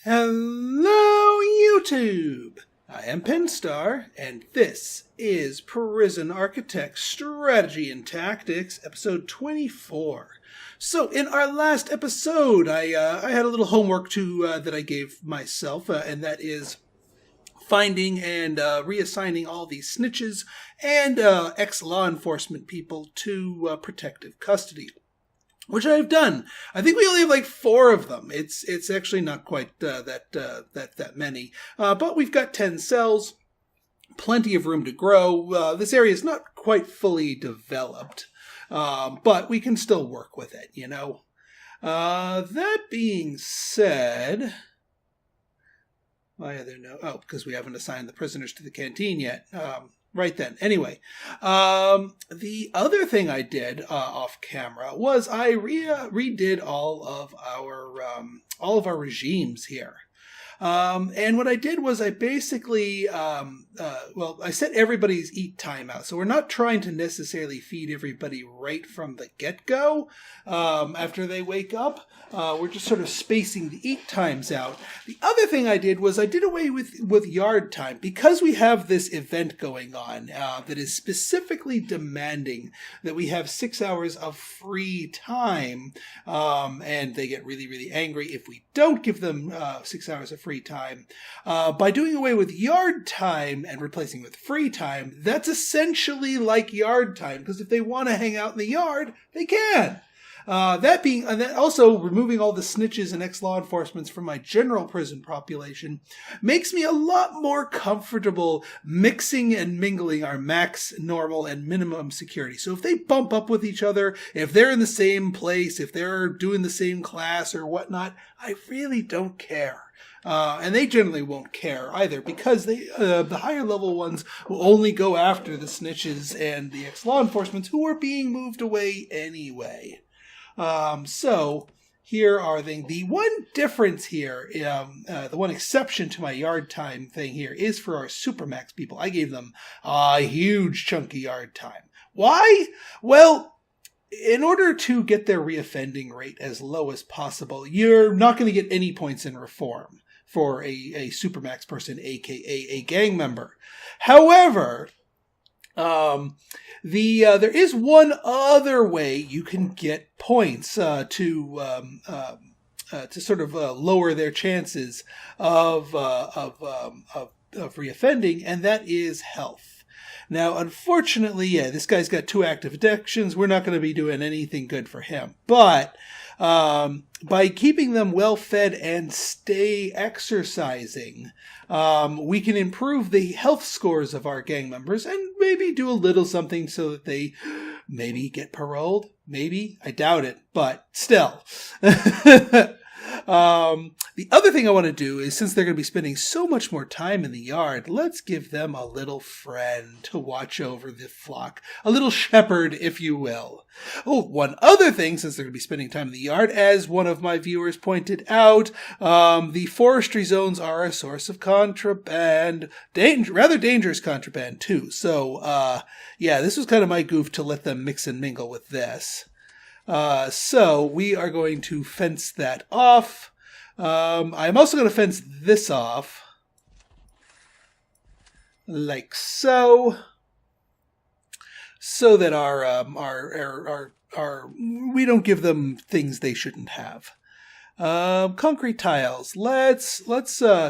Hello, YouTube! I am Pinstar, and this is Prison Architect Strategy and Tactics, episode 24. So, in our last episode, I had a little homework that I gave myself, and that is finding and reassigning all these snitches and ex-law enforcement people to protective custody, which I've done. I think we only have like 4 of them. It's actually not quite that many, but we've got 10 cells, plenty of room to grow. This area is not quite fully developed, but we can still work with it, you know. That being said, why are there no? Oh, because we haven't assigned the prisoners to the canteen yet. Right then. Anyway, the other thing I did off camera was I redid all of our regimes here. And what I did was I basically, I set everybody's eat time out. So we're not trying to necessarily feed everybody right from the get-go after they wake up. We're just sort of spacing the eat times out. The other thing I did was I did away with yard time. Because we have this event going on that is specifically demanding that we have 6 hours of free time, and they get really, really angry if we don't give them 6 hours of free time. By doing away with yard time and replacing with free time, that's essentially like yard time, because if they want to hang out in the yard, they can. And then also removing all the snitches and ex-law enforcements from my general prison population makes me a lot more comfortable mixing and mingling our max, normal, and minimum security. So if they bump up with each other, if they're in the same place, if they're doing the same class or whatnot, I really don't care. And they generally won't care either, because the higher level ones will only go after the snitches and the ex-law enforcement who are being moved away anyway. So here are the one difference here, the one exception to my yard time thing here is for our Supermax people. I gave them a huge chunk of yard time. Why? Well, in order to get their reoffending rate as low as possible, you're not going to get any points in reform for a Supermax person, aka a gang member. However, there is one other way you can get points to sort of lower their chances of reoffending, and that is health. Now, unfortunately, this guy's got 2 active addictions. We're not going to be doing anything good for him, but by keeping them well fed and stay exercising, we can improve the health scores of our gang members and maybe do a little something so that they maybe get paroled. Maybe. I doubt it, but still. The other thing I want to do is, since they're going to be spending so much more time in the yard, let's give them a little friend to watch over the flock. A little shepherd, if you will. Oh, one other thing, since they're going to be spending time in the yard, as one of my viewers pointed out, the forestry zones are a source of contraband. Rather dangerous contraband, too. So, this was kind of my goof to let them mix and mingle with this. So we are going to fence that off. I'm also going to fence this off, like so that our we don't give them things they shouldn't have. Concrete tiles. Let's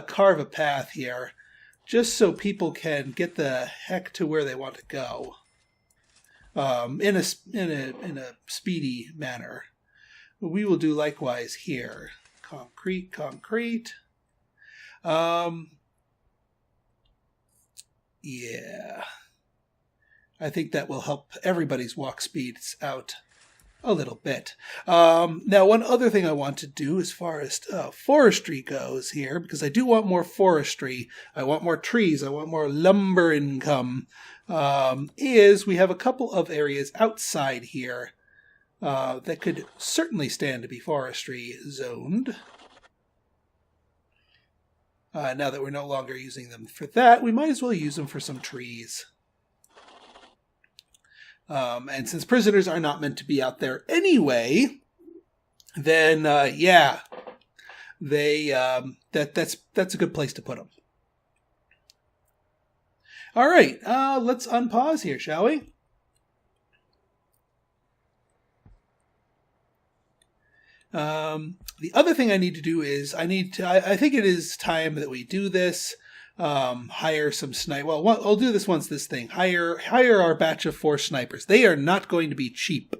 carve a path here, just so people can get the heck to where they want to go. In a speedy manner. We will do likewise here. Concrete. Yeah. I think that will help everybody's walk speeds out a little bit. Now, one other thing I want to do as far as forestry goes here, because I do want more forestry, I want more trees, I want more lumber income, is we have a couple of areas outside here that could certainly stand to be forestry zoned. Now that we're no longer using them for that, we might as well use them for some trees. And since prisoners are not meant to be out there anyway, then, that's a good place to put them. All right, let's unpause here, shall we? The other thing I need to do is I think it is time that we do this. Hire some snipe. Well, I'll do this once this thing. Hire our batch of 4 snipers. They are not going to be cheap.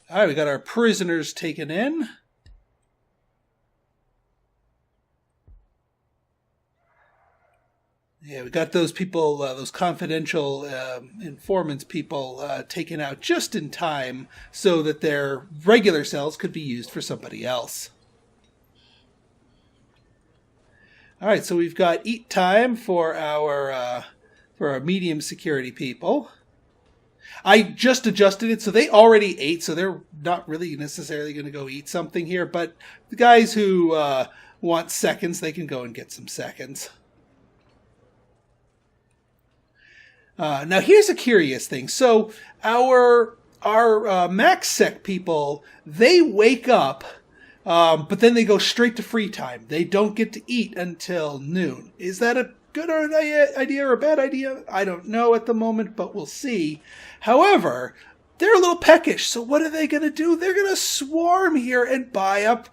All right, we got our prisoners taken in. Yeah, we got those people, those confidential informants people taken out just in time so that their regular cells could be used for somebody else. All right, so we've got eat time for our medium security people. I just adjusted it, so they already ate, so they're not really necessarily going to go eat something here. But the guys who want seconds, they can go and get some seconds. Now, here's a curious thing. So our max sec people, they wake up, but then they go straight to free time. They don't get to eat until noon. Is that a good idea or a bad idea? I don't know at the moment, but we'll see. However, they're a little peckish, so what are they going to do? They're going to swarm here and buy up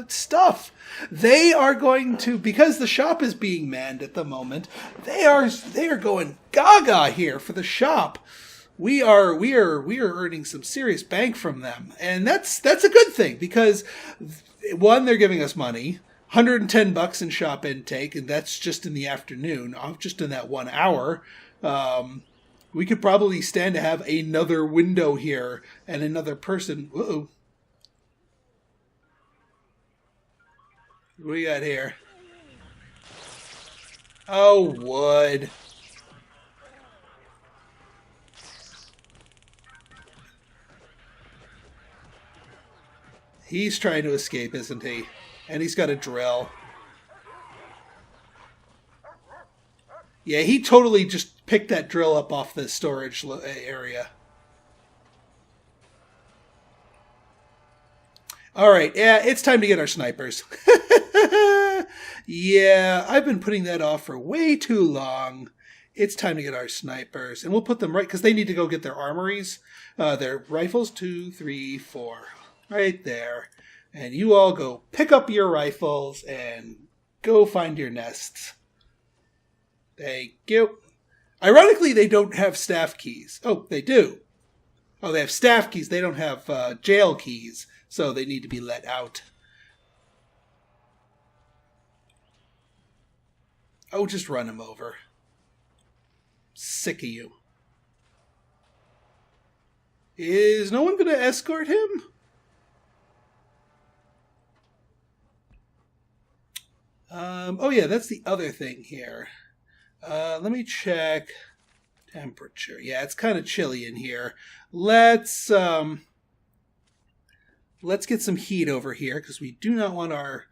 stuff. They are going to, because the shop is being manned at the moment, they are going gaga here for the shop. We are earning some serious bank from them, and that's a good thing because one, they're giving us money, $110 in shop intake, and that's just in the afternoon, just in that 1 hour. We could probably stand to have another window here and another person. Uh-oh. What do we got here? Oh, wood. He's trying to escape, isn't he? And he's got a drill. Yeah, he totally just picked that drill up off the storage area. All right, yeah, it's time to get our snipers. Yeah, I've been putting that off for way too long. It's time to get our snipers. And we'll put them right, because they need to go get their armories. Their rifles, 2, 3, 4. Right there. And you all go pick up your rifles and go find your nests. Thank you. Ironically, they don't have staff keys. Oh, they do. Oh, they have staff keys. They don't have jail keys. So they need to be let out. Oh, just run him over. Sick of you. Is no one going to escort him? Oh yeah, that's the other thing here. Let me check temperature. Yeah, it's kind of chilly in here. Let's get some heat over here because we do not want our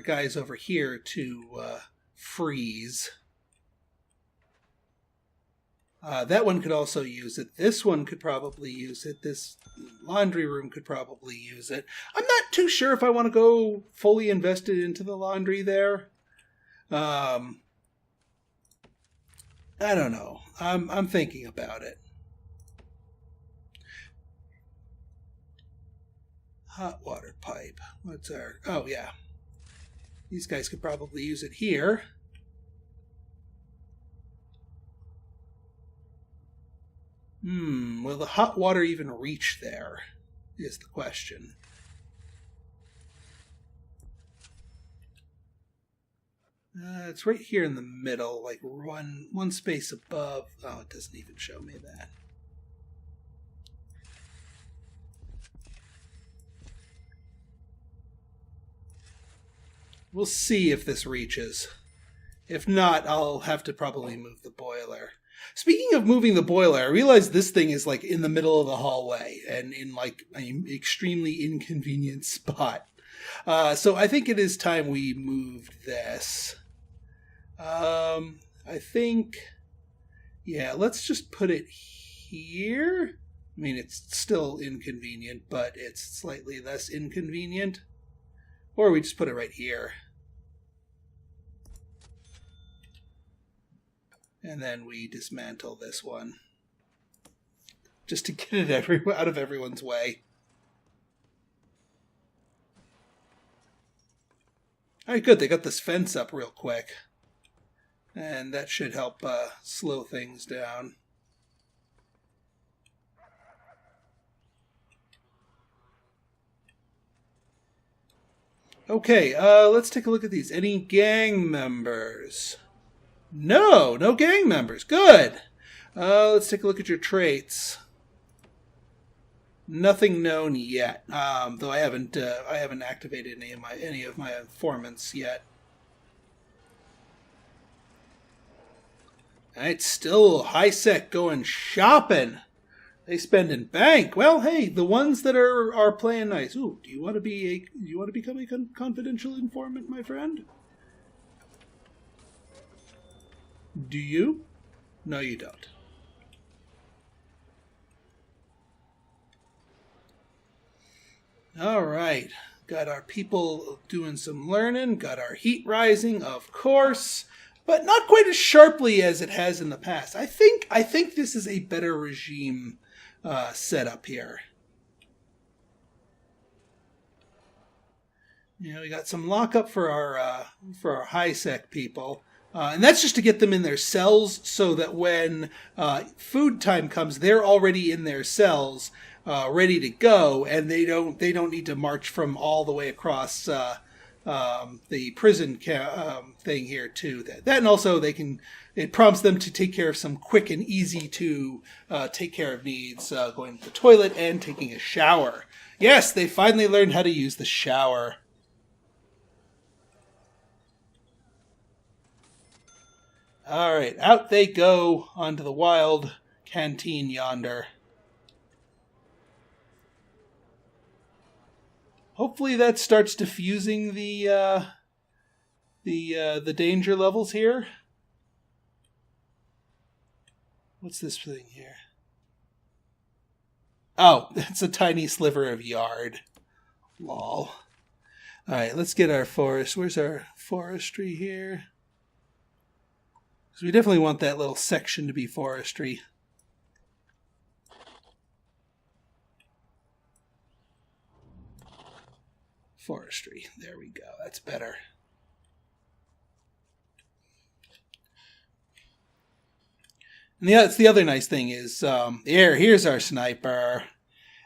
guys over here to freeze. That one could also use it. This one could probably use it. This laundry room could probably use it. I'm not too sure if I want to go fully invested into the laundry there. I don't know. I'm thinking about it. Hot water pipe. What's our... Oh, yeah. These guys could probably use it here. Will the hot water even reach there? Is the question. It's right here in the middle, like one space above. Oh, it doesn't even show me that. We'll see if this reaches. If not, I'll have to probably move the boiler. Speaking of moving the boiler, I realize this thing is like in the middle of the hallway and in like an extremely inconvenient spot. So I think it is time we moved this. I think, yeah, let's just put it here. I mean, it's still inconvenient, but it's slightly less inconvenient. Or we just put it right here. And then we dismantle this one. Just to get it out of everyone's way. Alright, good. They got this fence up real quick. And that should help slow things down. Okay, let's take a look at these. Any gang members? No gang members. Good. Let's take a look at your traits. Nothing known yet. Though I haven't activated any of my informants yet. Alright, still high sec going shopping. They spend in bank. Well, hey, the ones that are playing nice. Ooh, do you want to become a confidential informant, my friend? Do you? No, you don't. All right. Got our people doing some learning. Got our heat rising, of course, but not quite as sharply as it has in the past. I think this is a better regime setup here. You know, we got some lockup for our high sec people. And that's just to get them in their cells so that when food time comes, they're already in their cells, ready to go, and they don't need to march from all the way across the prison thing here too. That and also it prompts them to take care of some quick and easy to take care of needs, going to the toilet and taking a shower. Yes, they finally learned how to use the shower. All right, out they go onto the wild canteen yonder. Hopefully that starts diffusing the danger levels here. What's this thing here? Oh, it's a tiny sliver of yard. Lol. All right, let's get our forest. Where's our forestry here? Because we definitely want that little section to be forestry. Forestry. There we go. That's better. And that's the other nice thing is, here's our sniper.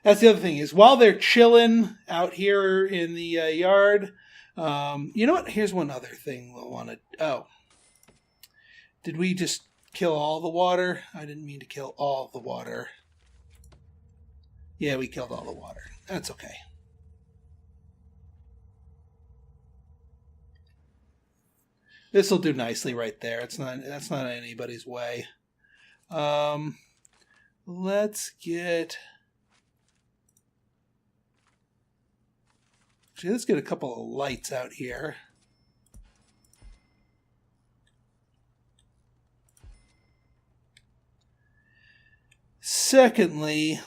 That's the other thing is, while they're chilling out here in the yard, you know what? Here's one other thing we'll want to... Oh. Did we just kill all the water? I didn't mean to kill all the water. Yeah, we killed all the water. That's okay. This will do nicely right there. That's not anybody's way. Let's get a couple of lights out here. Secondly,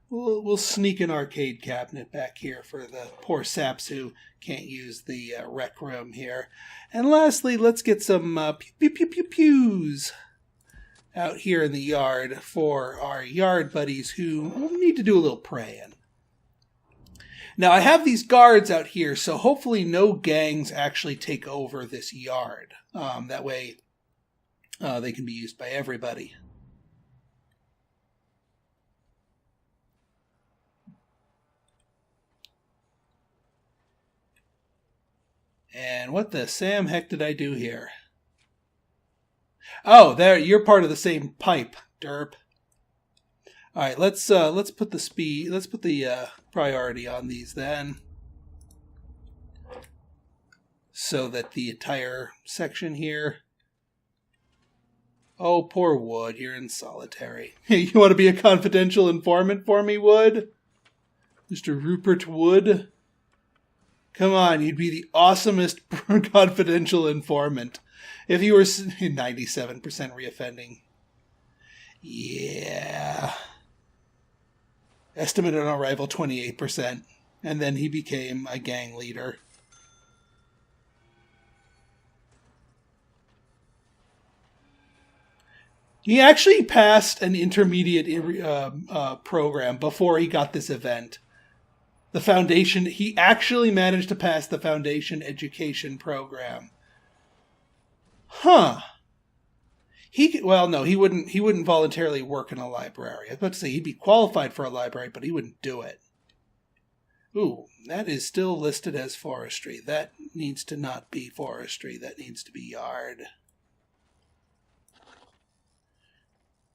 we'll sneak an arcade cabinet back here for the poor saps who can't use the rec room here. And lastly, let's get some pews out here in the yard for our yard buddies who need to do a little praying. Now, I have these guards out here, so hopefully no gangs actually take over this yard. That way they can be used by everybody. And what the Sam heck did I do here? Oh, there, you're part of the same pipe, derp. All right, let's put the priority on these then, so that the entire section here. Oh, poor Wood, you're in solitary. You want to be a confidential informant for me, Wood? Mr. Rupert Wood? Come on, you'd be the awesomest confidential informant if you were 97% reoffending. Yeah. Estimated on arrival 28%. And then he became a gang leader. He actually passed an intermediate program before he got this event. The foundation, he actually managed to pass the foundation education program. Huh. He wouldn't voluntarily work in a library. I was about to say he'd be qualified for a library, but he wouldn't do it. Ooh, that is still listed as forestry. That needs to not be forestry. That needs to be yard.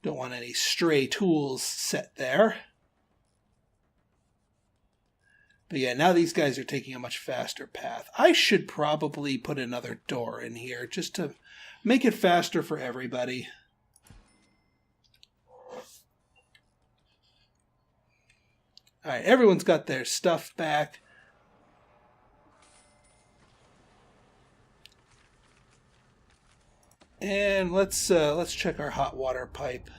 Don't want any stray tools set there. But yeah, now these guys are taking a much faster path. I should probably put another door in here just to make it faster for everybody. Alright, everyone's got their stuff back. And let's check our hot water pipe.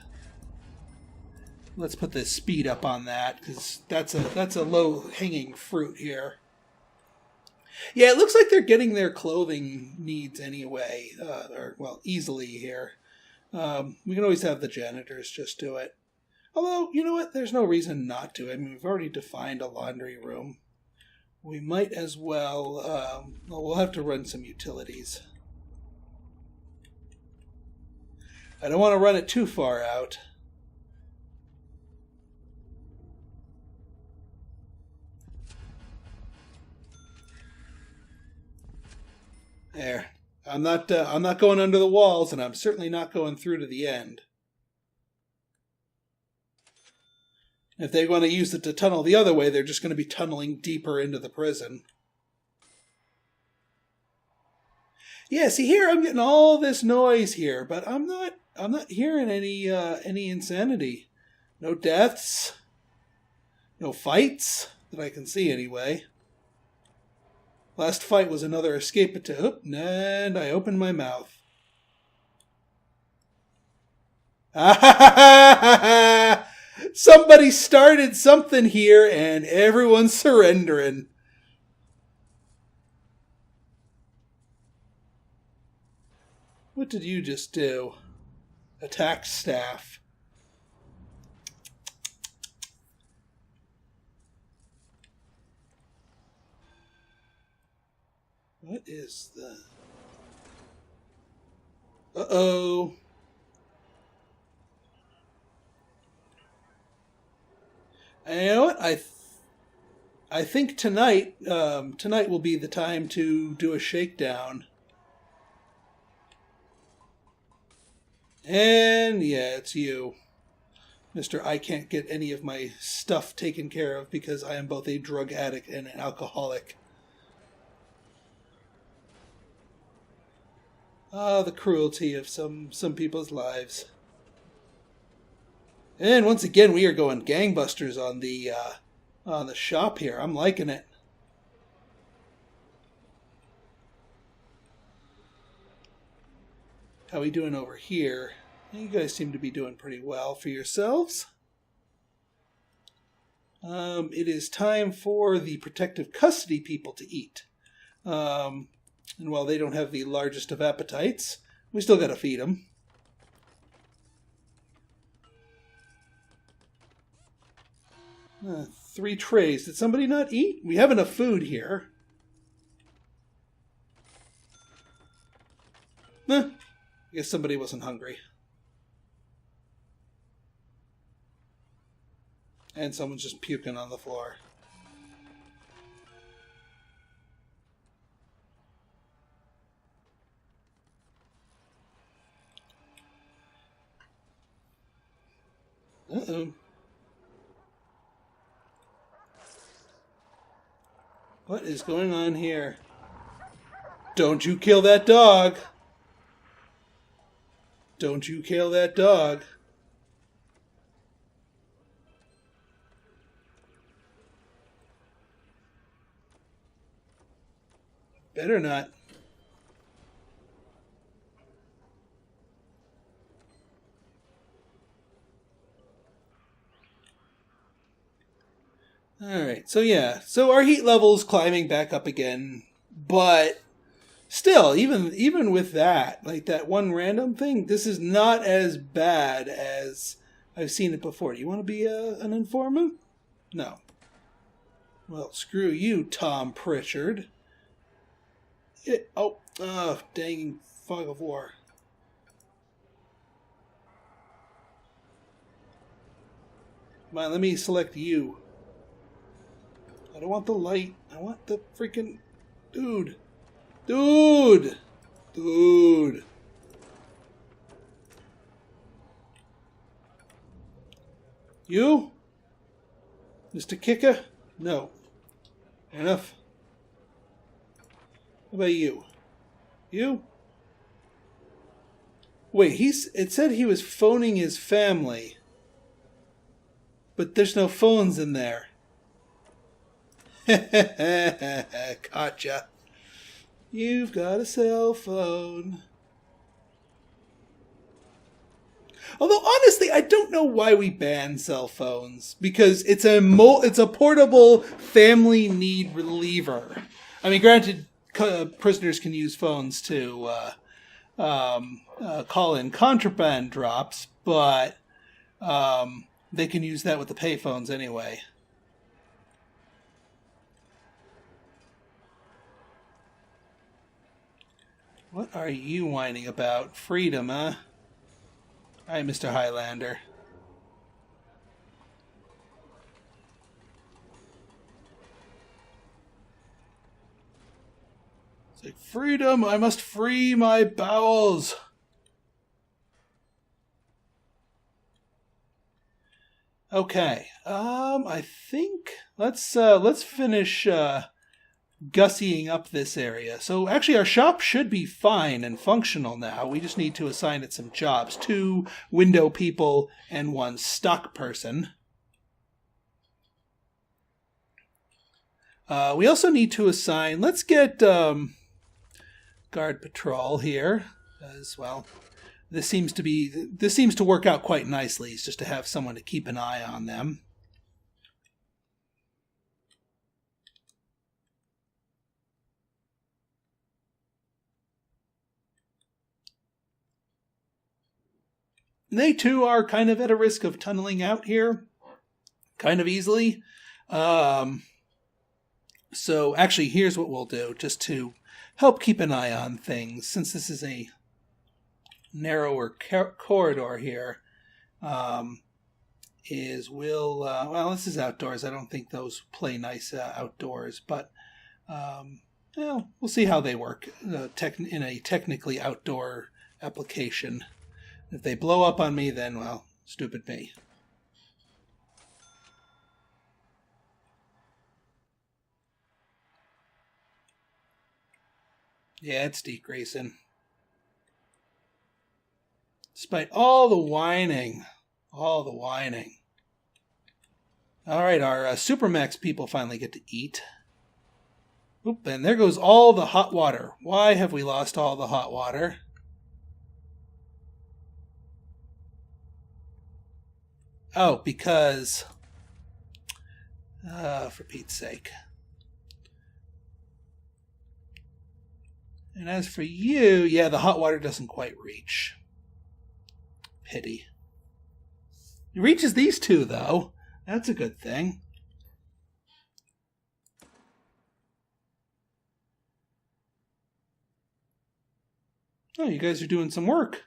Let's put the speed up on that, because that's a low-hanging fruit here. Yeah, it looks like they're getting their clothing needs anyway, easily here. We can always have the janitors just do it. Although, you know what? There's no reason not to. I mean, we've already defined a laundry room. We might as well, we'll have to run some utilities. I don't want to run it too far out. There. I'm not going under the walls, and I'm certainly not going through to the end. If they want to use it to tunnel the other way, they're just going to be tunneling deeper into the prison. Yeah, see here I'm getting all this noise here, but I'm not hearing any insanity. No deaths. No fights that I can see anyway. Last fight was another escape attempt, and I opened my mouth. Somebody started something here, and everyone's surrendering. What did you just do? Attack staff. What is the... Uh-oh. And you know what? I think tonight will be the time to do a shakedown. And yeah, it's you. Mr. I can't get any of my stuff taken care of because I am both a drug addict and an alcoholic. Ah, the cruelty of some people's lives. And once again, we are going gangbusters on the shop here. I'm liking it. How we doing over here? You guys seem to be doing pretty well for yourselves. It is time for the protective custody people to eat. And while they don't have the largest of appetites, we still got to feed them. Three trays. Did somebody not eat? We have enough food here. I guess somebody wasn't hungry. And someone's just puking on the floor. Uh-oh. What is going on here? Don't you kill that dog! Don't you kill that dog! Better not. Alright, so yeah. So our heat level's climbing back up again. But still, even with that, like that one random thing, this is not as bad as I've seen it before. Do you want to be an informant? No. Well, screw you, Tom Pritchard. Dang fog of war. Come on, let me select you. I don't want the light. I want the freaking... Dude. Dude! Dude. You? Mr. Kicker? No. Enough. How about you? You? Wait, it said he was phoning his family. But there's no phones in there. Gotcha. You've got a cell phone. Although honestly, I don't know why we ban cell phones, because it's a portable family need reliever. I mean, granted, prisoners can use phones to call in contraband drops, but they can use that with the payphones anyway. What are you whining about? Freedom, huh? All right, Mr. Highlander. It's like, freedom! I must free my bowels! Okay, I think let's finish gussying up this area. So actually our shop should be fine and functional now. We just need to assign it some jobs. 2 window people and 1 stock person. We also need to assign, let's get guard patrol here as well. This seems to work out quite nicely. It's just to have someone to keep an eye on them. They too are kind of at a risk of tunneling out here, kind of easily. So actually, here's what we'll do, just to help keep an eye on things, since this is a narrower corridor here. Well, this is outdoors. I don't think those play nice outdoors, but we'll see how they work in a technically outdoor application. If they blow up on me, then, well, stupid me. Yeah, it's decreasing. Despite all the whining. All the whining. Alright, our Supermax people finally get to eat. Oop, and there goes all the hot water. Why have we lost all the hot water? Oh, because... for Pete's sake. And as for you, yeah, the hot water doesn't quite reach. Pity. It reaches these 2, though. That's a good thing. Oh, you guys are doing some work.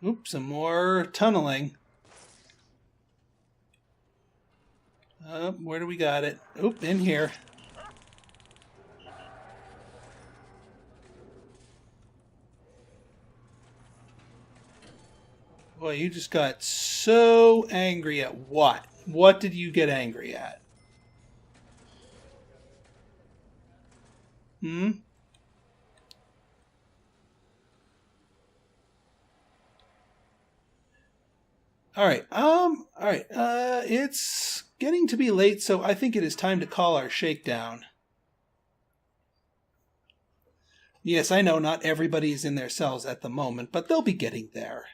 Oops, some more tunneling. Where do we got it? Oop, in here. Boy, you just got so angry at what? What did you get angry at? Hmm? Alright, it's getting to be late, so I think it is time to call our shakedown. Yes, I know not everybody's in their cells at the moment, but they'll be getting there.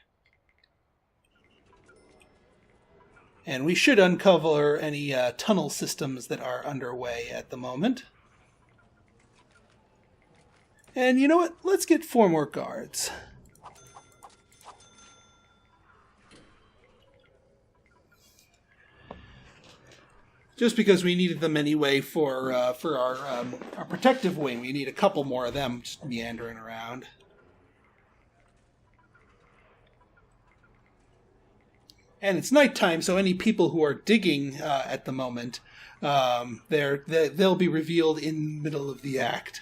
And we should uncover any tunnel systems that are underway at the moment. And you know what? Let's get 4 more guards. Just because we needed them anyway for our protective wing. We need a couple more of them just meandering around. And it's nighttime, so any people who are digging at the moment, they'll be revealed in the middle of the act.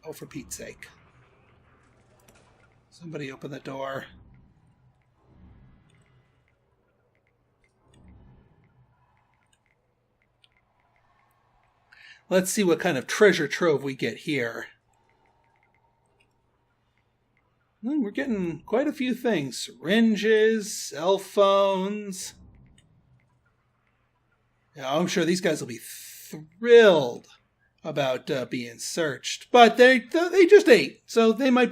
Oh, for Pete's sake. Somebody open the door. Let's see what kind of treasure trove we get here. We're getting quite a few things. Syringes, cell phones. Yeah, I'm sure these guys will be thrilled about being searched. But they just ate, so they might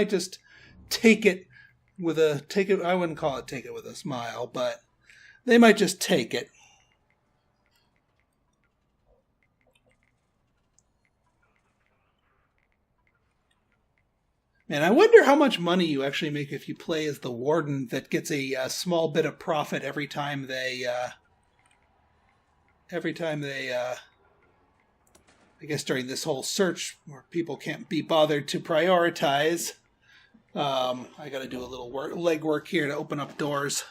just take it with a I wouldn't call it take it with a smile, but they might just take it. Man, I wonder how much money you actually make if you play as the warden that gets a small bit of profit every time they I guess during this whole search where people can't be bothered to prioritize. I got to do a little legwork here to open up doors.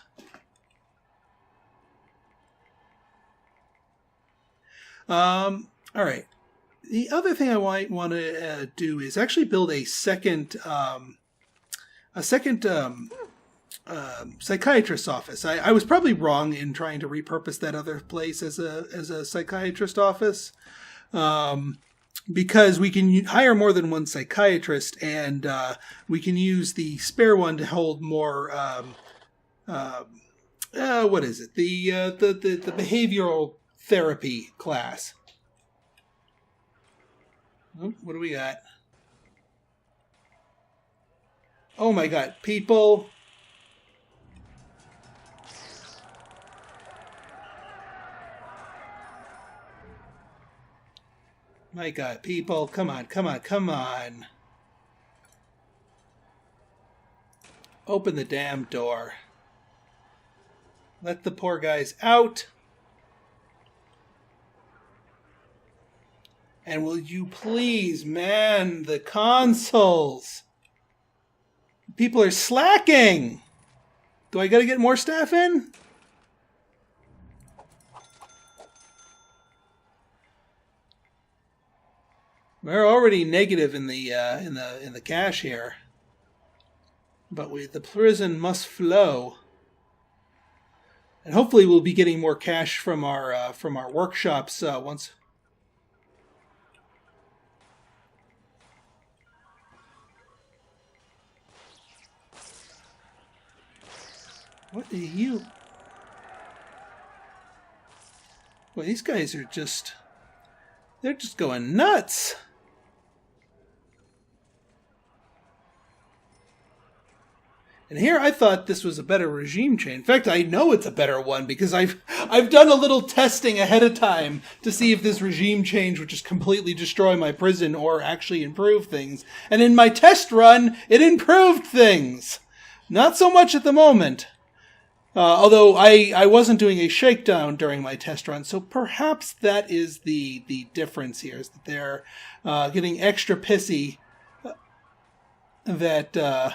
All right. The other thing I might want to do is actually build a second psychiatrist's office. I was probably wrong in trying to repurpose that other place as a psychiatrist office, because we can hire more than one psychiatrist, and we can use the spare one to hold more. What is it? The behavioral therapy class. Oh, what do we got? Oh my God, people. My God, people, come on, come on, come on. Open the damn door. Let the poor guys out. And will you please man the consoles? People are slacking. Do I gotta get more staff in? We're already negative in the cash here, but the prison must flow, and hopefully we'll be getting more cash from our workshops once. What are you? Well, these guys are they're just going nuts. And here I thought this was a better regime change. In fact, I know it's a better one because I've done a little testing ahead of time to see if this regime change would just completely destroy my prison or actually improve things. And in my test run, it improved things. Not so much at the moment. Although I wasn't doing a shakedown during my test run, so perhaps that is the difference here, is that they're getting extra pissy that...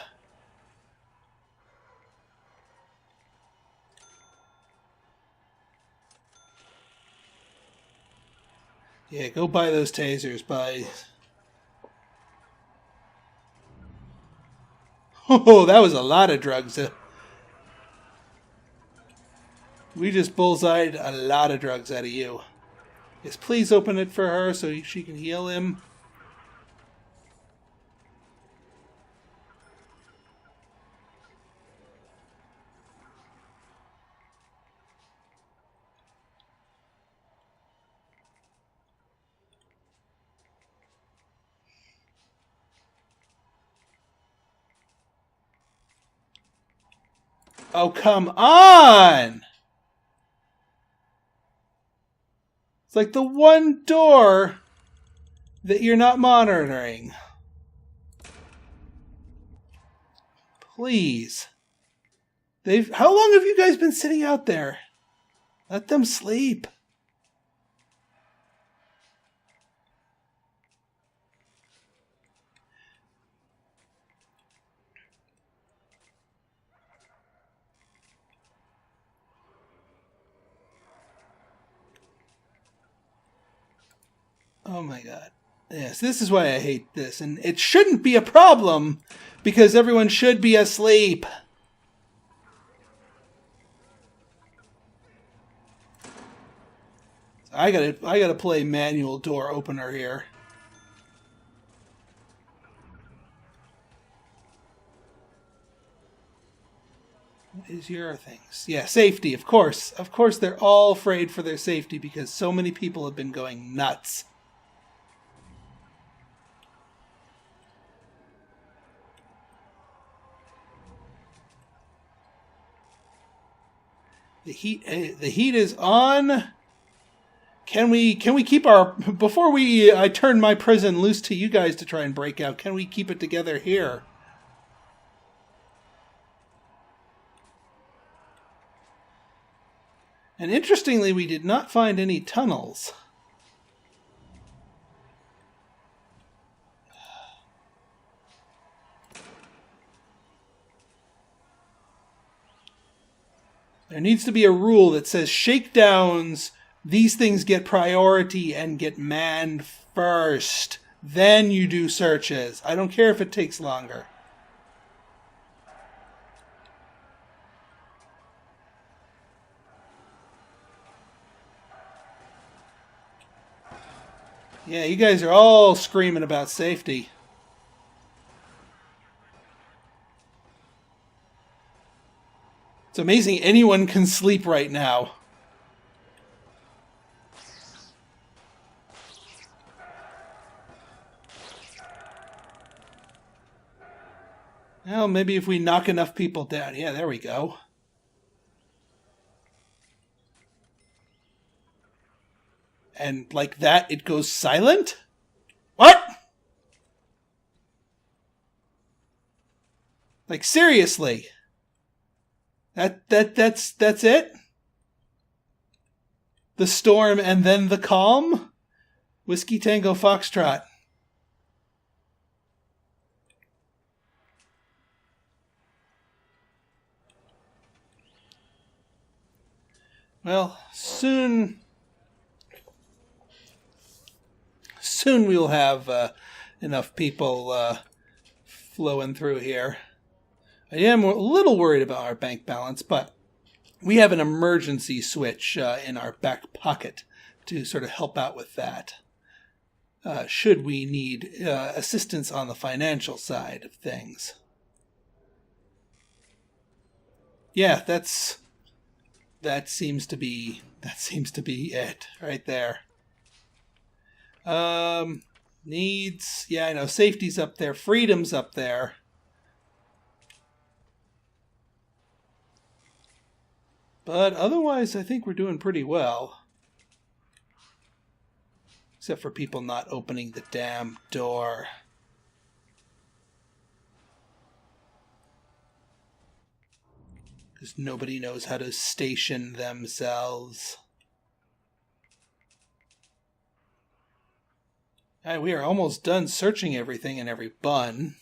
Yeah, go buy those tasers, buy... Oh, that was a lot of drugs. We just bullseyed a lot of drugs out of you. Yes, please open it for her so she can heal him. Oh, come on! It's like the one door that you're not monitoring. Please. How long have you guys been sitting out there? Let them sleep. Oh my god. Yes, this is why I hate this. And it shouldn't be a problem because everyone should be asleep. I gotta play manual door opener here. What is your things? Yeah, safety, of course. Of course they're all afraid for their safety because so many people have been going nuts. The heat is on. Can we keep our before I turn my prison loose to you guys to try and break out? Can we keep it together here? And interestingly, we did not find any tunnels. There needs to be a rule that says shakedowns, these things get priority and get manned first. Then you do searches. I don't care if it takes longer. Yeah, you guys are all screaming about safety. It's amazing anyone can sleep right now. Well, maybe if we knock enough people down. Yeah, there we go. And like that, it goes silent? What? Like, seriously? That's it? The storm and then the calm? Whiskey Tango Foxtrot. Well, soon we'll have enough people flowing through here. I am a little worried about our bank balance, but we have an emergency switch in our back pocket to sort of help out with that. Should we need assistance on the financial side of things. Yeah, that seems to be it right there. Needs, yeah, I know, safety's up there, freedom's up there. But otherwise, I think we're doing pretty well. Except for people not opening the damn door. Because nobody knows how to station themselves. Alright, we are almost done searching everything in every bun.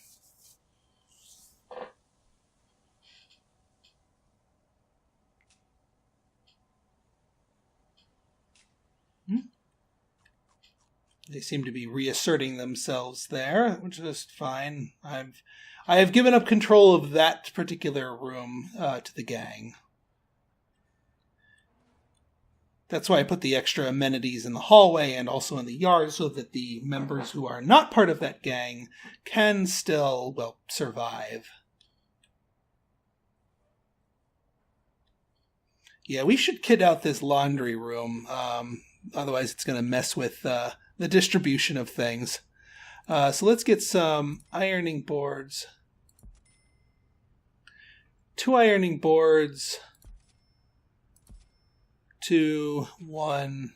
They seem to be reasserting themselves there, which is fine. I have given up control of that particular room to the gang. That's why I put the extra amenities in the hallway and also in the yard so that the members who are not part of that gang can still, well, survive. Yeah, we should kit out this laundry room. Otherwise, it's going to mess with the distribution of things. So let's get some ironing boards. 2 ironing boards, 2, 1.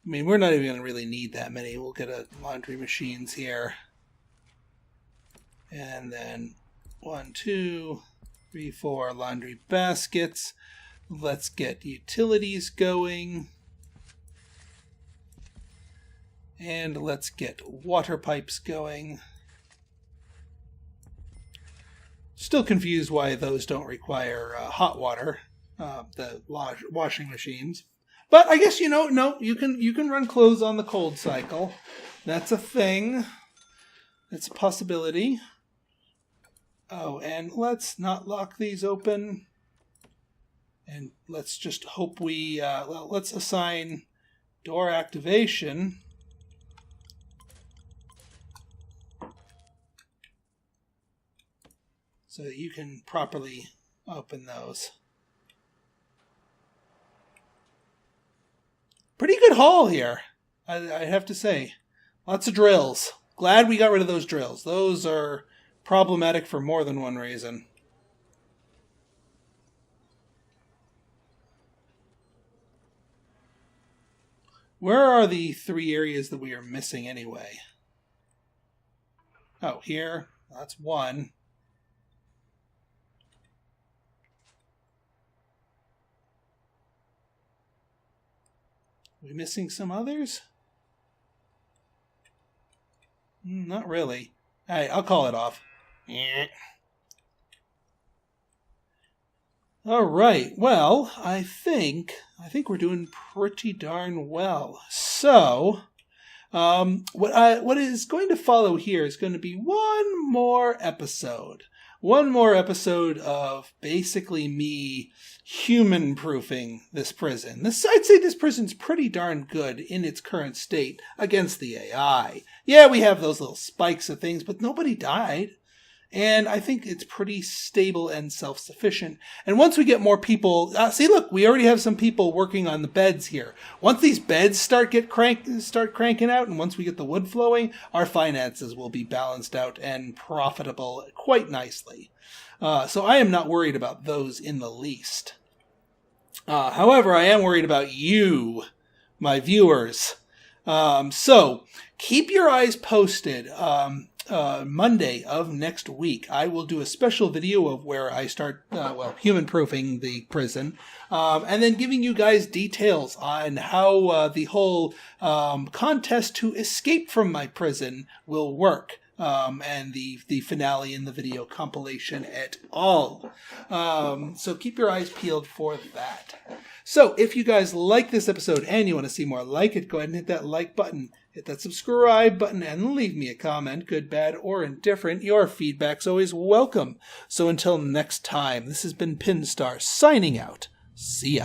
I mean, we're not even going to really need that many. We'll get a laundry machines here. And then 1, 2, 3, 4 laundry baskets. Let's get utilities going. And let's get water pipes going. Still confused why those don't require hot water, the washing machines. But I guess, no, you can run clothes on the cold cycle. That's a thing. It's a possibility. Oh, and let's not lock these open. And let's just hope let's assign door activation. So that you can properly open those. Pretty good haul here, I have to say. Lots of drills. Glad we got rid of those drills. Those are problematic for more than one reason. Where are the 3 areas that we are missing anyway? Oh, here. That's 1. Are we missing some others? Not really. All right, I'll call it off. All right. Well, I think we're doing pretty darn well. So, what is going to follow here is going to be one more episode. One more episode of basically me human-proofing this prison. I'd say this prison's pretty darn good in its current state against the AI. Yeah, we have those little spikes of things, but nobody died. And I think it's pretty stable and self-sufficient. And once we get more people... see, look, we already have some people working on the beds here. Once these beds start cranking out, and once we get the wood flowing, our finances will be balanced out and profitable quite nicely. So I am not worried about those in the least. However, I am worried about you, my viewers. So keep your eyes posted. Monday of next week, I will do a special video of where I start, human-proofing the prison, and then giving you guys details on how the whole contest to escape from my prison will work, and the finale in the video compilation et al. So keep your eyes peeled for that. So if you guys like this episode and you want to see more like it, go ahead and hit that like button. Hit that subscribe button and leave me a comment, good, bad, or indifferent. Your feedback's always welcome. So until next time, this has been Pinstar signing out. See ya.